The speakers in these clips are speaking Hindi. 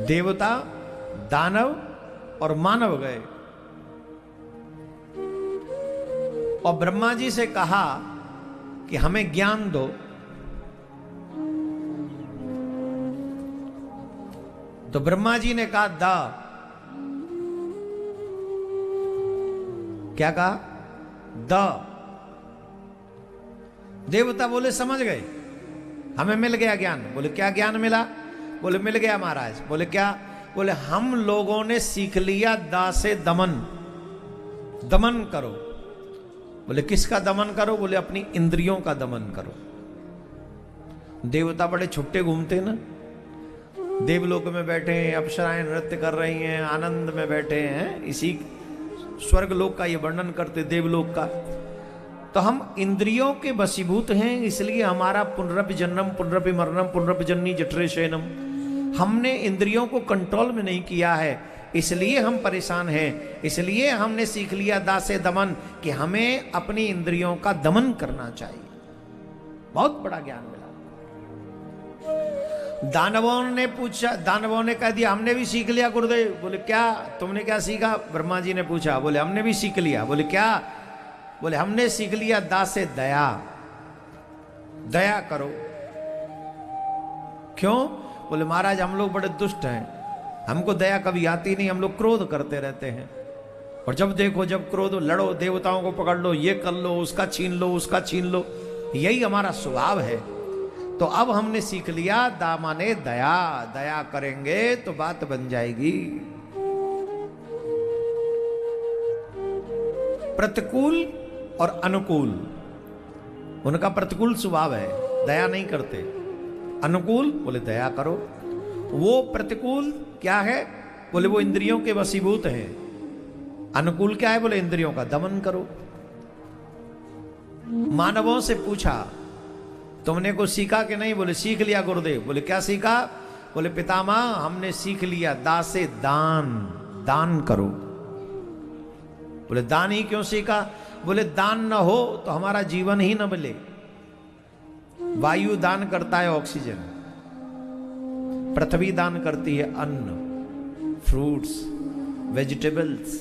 देवता, दानव और मानव गए और ब्रह्मा जी से कहा कि हमें ज्ञान दो। तो ब्रह्मा जी ने कहा दा। क्या कहा? द। देवता बोले समझ गए, हमें मिल गया ज्ञान। बोले क्या ज्ञान मिला? बोले मिल गया महाराज। बोले क्या? बोले हम लोगों ने सीख लिया दा से दमन। दमन करो। बोले किसका दमन करो? बोले अपनी इंद्रियों का दमन करो। देवता बड़े छुट्टे घूमते ना, देवलोक में बैठे हैं, अप्सराएं नृत्य कर रही हैं, आनंद में बैठे हैं। इसी स्वर्ग लोक का ये वर्णन करते, देवलोक का। तो हम इंद्रियों के वशीभूत हैं, इसलिए हमारा पुनरपि जन्म पुनरपि मरणम पुनरपि जननी जठरे शयनम। हमने इंद्रियों को कंट्रोल में नहीं किया है, इसलिए हम परेशान हैं। इसलिए हमने सीख लिया दासे दमन कि हमें अपनी इंद्रियों का दमन करना चाहिए। बहुत बड़ा ज्ञान मिला। दानवों ने पूछा, दानवों ने कह दिया हमने भी सीख लिया गुरुदेव। बोले क्या? तुमने क्या सीखा? ब्रह्मा जी ने पूछा। बोले हमने भी सीख लिया। बोले क्या? बोले हमने सीख लिया दासे दया। दया करो। क्यों? बोले महाराज हम लोग बड़े दुष्ट हैं, हमको दया कभी आती नहीं, हम लोग क्रोध करते रहते हैं। और जब देखो जब क्रोध, लड़ो, देवताओं को पकड़ लो, ये कर लो, उसका छीन लो, उसका छीन लो, यही हमारा स्वभाव है। तो अब हमने सीख लिया दा माने दया। दया करेंगे तो बात बन जाएगी। प्रतिकूल और अनुकूल, उनका प्रतिकूल स्वभाव है, दया नहीं करते। अनुकूल बोले दया करो। वो प्रतिकूल क्या है? बोले वो इंद्रियों के वशीभूत हैं। अनुकूल क्या है? बोले इंद्रियों का दमन करो। मानवों से पूछा तुमने कुछ सीखा कि नहीं? बोले सीख लिया गुरुदेव। बोले क्या सीखा? बोले पितामह हमने सीख लिया दासे दान। दान करो। बोले दान ही क्यों सीखा? बोले दान न हो तो हमारा जीवन ही न मिले। वायु दान करता है ऑक्सीजन, पृथ्वी दान करती है अन्न, फ्रूट्स, वेजिटेबल्स,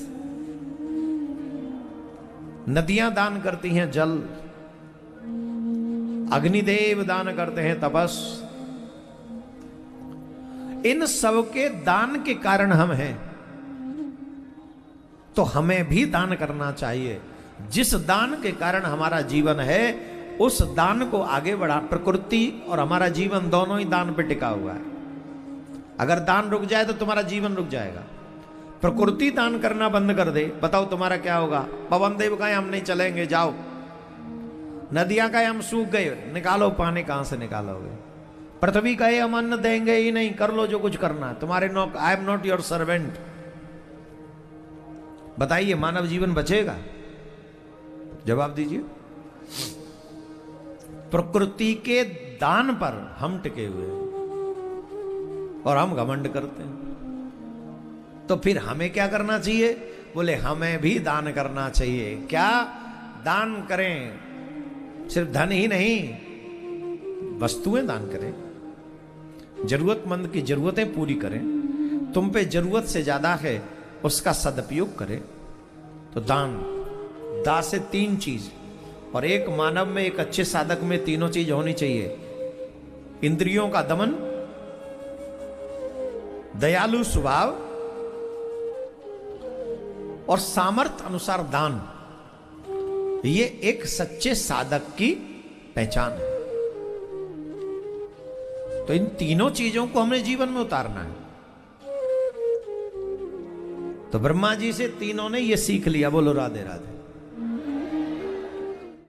नदियां दान करती हैं जल, अग्निदेव दान करते हैं तपस। इन सब के दान के कारण हम हैं, तो हमें भी दान करना चाहिए। जिस दान के कारण हमारा जीवन है उस दान को आगे बढ़ा। प्रकृति और हमारा जीवन दोनों ही दान पे टिका हुआ है। अगर दान रुक जाए तो तुम्हारा जीवन रुक जाएगा। प्रकृति दान करना बंद कर दे, बताओ तुम्हारा क्या होगा? पवन देव का हम नहीं चलेंगे, जाओ। नदियां का हम सूख गए, निकालो पानी, कहां से निकालोगे? पृथ्वी का हम अन्न देंगे ही नहीं, कर लो जो कुछ करना, तुम्हारे नौकर, I am not your servant. बताइए मानव जीवन बचेगा? जवाब दीजिए। प्रकृति के दान पर हम टिके हुए हैं और हम घमंड करते हैं। तो फिर हमें क्या करना चाहिए? बोले हमें भी दान करना चाहिए। क्या दान करें? सिर्फ धन ही नहीं, वस्तुएं दान करें, जरूरतमंद की जरूरतें पूरी करें। तुम पे जरूरत से ज्यादा है उसका सदुपयोग करें। तो दान, दा से तीन चीज, और एक मानव में, एक अच्छे साधक में तीनों चीज होनी चाहिए। इंद्रियों का दमन, दयालु स्वभाव और सामर्थ्य अनुसार दान। ये एक सच्चे साधक की पहचान है। तो इन तीनों चीजों को हमने जीवन में उतारना है। तो ब्रह्मा जी से तीनों ने ये सीख लिया। बोलो राधे राधे।